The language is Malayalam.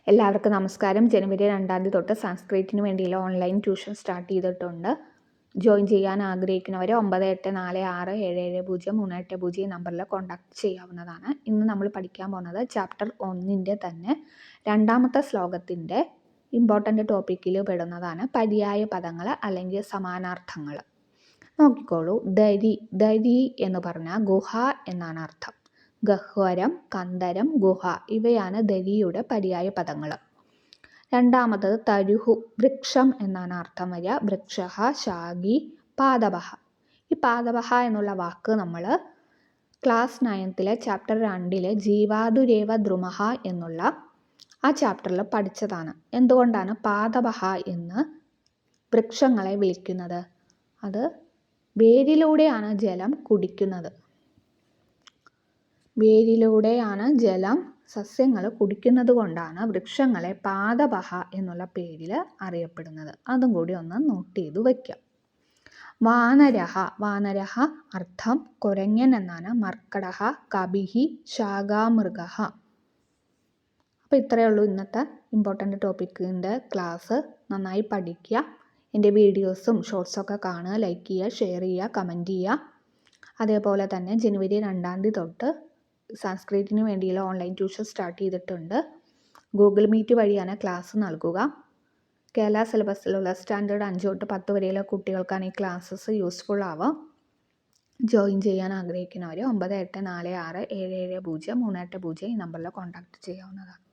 എല്ലാവർക്കും നമസ്കാരം. ജനുവരി 2 തൊട്ട് സംസ്കൃതത്തിന് വേണ്ടിയുള്ള ഓൺലൈൻ ട്യൂഷൻ സ്റ്റാർട്ട് ചെയ്തിട്ടുണ്ട്. ജോയിൻ ചെയ്യാൻ ആഗ്രഹിക്കുന്നവർ 9846770380 നമ്പറിൽ കോൺടാക്ട് ചെയ്യാവുന്നതാണ്. ഇന്ന് നമ്മൾ പഠിക്കാൻ പോകുന്നത് ചാപ്റ്റർ 1 തന്നെ രണ്ടാമത്തെ ശ്ലോകത്തിൻ്റെ ഇമ്പോർട്ടൻ്റ് ടോപ്പിക്കിൽ പെടുന്നതാണ് പര്യായ പദങ്ങൾ അല്ലെങ്കിൽ സമാനാർത്ഥങ്ങൾ. നോക്കിക്കോളൂ. ദരി എന്ന് പറഞ്ഞാൽ ഗുഹ എന്നാണ് അർത്ഥം. ഗഹ്വരം, കന്ദരം, ഗുഹ ഇവയാണ് ദരിയുടെ പര്യായ പദങ്ങൾ. രണ്ടാമത്തത് തരുഹു, വൃക്ഷം എന്നാണ് അർത്ഥം വരിക. വൃക്ഷഹ, ശാഖി, പാദപഹ. ഈ പാദപഹ എന്നുള്ള വാക്ക് നമ്മൾ ക്ലാസ് 9 ചാപ്റ്റർ 2 ജീവാതുരേവ ദ്രുമഹ എന്നുള്ള ആ ചാപ്റ്ററിൽ പഠിച്ചതാണ്. എന്തുകൊണ്ടാണ് പാദപഹ എന്ന് വൃക്ഷങ്ങളെ വിളിക്കുന്നത്? അത് വേരിലൂടെയാണ് ജലം കുടിക്കുന്നത്. വേരിലൂടെയാണ് ജലം സസ്യങ്ങൾ കുടിക്കുന്നത് കൊണ്ടാണ് വൃക്ഷങ്ങളെ പാദപഹ എന്നുള്ള പേരിൽ അറിയപ്പെടുന്നത്. അതും കൂടി ഒന്ന് നോട്ട് ചെയ്ത് വയ്ക്കാം. വാനരഹ, വാനരഹ അർത്ഥം കുരങ്ങൻ എന്നാണ്. മർക്കടഹ, കപിഹി, ശാഖാമൃഗഹ. അപ്പോൾ ഇത്രയേ ഉള്ളൂ ഇന്നത്തെ ഇമ്പോർട്ടൻ്റ് ടോപ്പിക്കിൻ്റെ ക്ലാസ്. നന്നായി പഠിക്കുക. എൻ്റെ വീഡിയോസും ഷോർട്സൊക്കെ കാണുക, ലൈക്ക് ചെയ്യുക, ഷെയർ ചെയ്യുക, കമൻറ്റ് ചെയ്യുക. അതേപോലെ തന്നെ ജനുവരി 2 തൊട്ട് സംസ്കൃതത്തിന് വേണ്ടിയുള്ള ഓൺലൈൻ ട്യൂഷൻ സ്റ്റാർട്ട് ചെയ്തിട്ടുണ്ട്. ഗൂഗിൾ മീറ്റ് വഴിയാണ് ക്ലാസ് നൽകുക. കേരള സിലബസിലുള്ള സ്റ്റാൻഡേർഡ് 5 തൊട്ട് 10 വരെയുള്ള കുട്ടികൾക്കാണ് ഈ ക്ലാസ്സസ് യൂസ്ഫുൾ ആവുക. ജോയിൻ ചെയ്യാൻ ആഗ്രഹിക്കുന്നവർ 9846770380 ഈ നമ്പറിൽ കോൺടാക്ട് ചെയ്യാവുന്നതാണ്.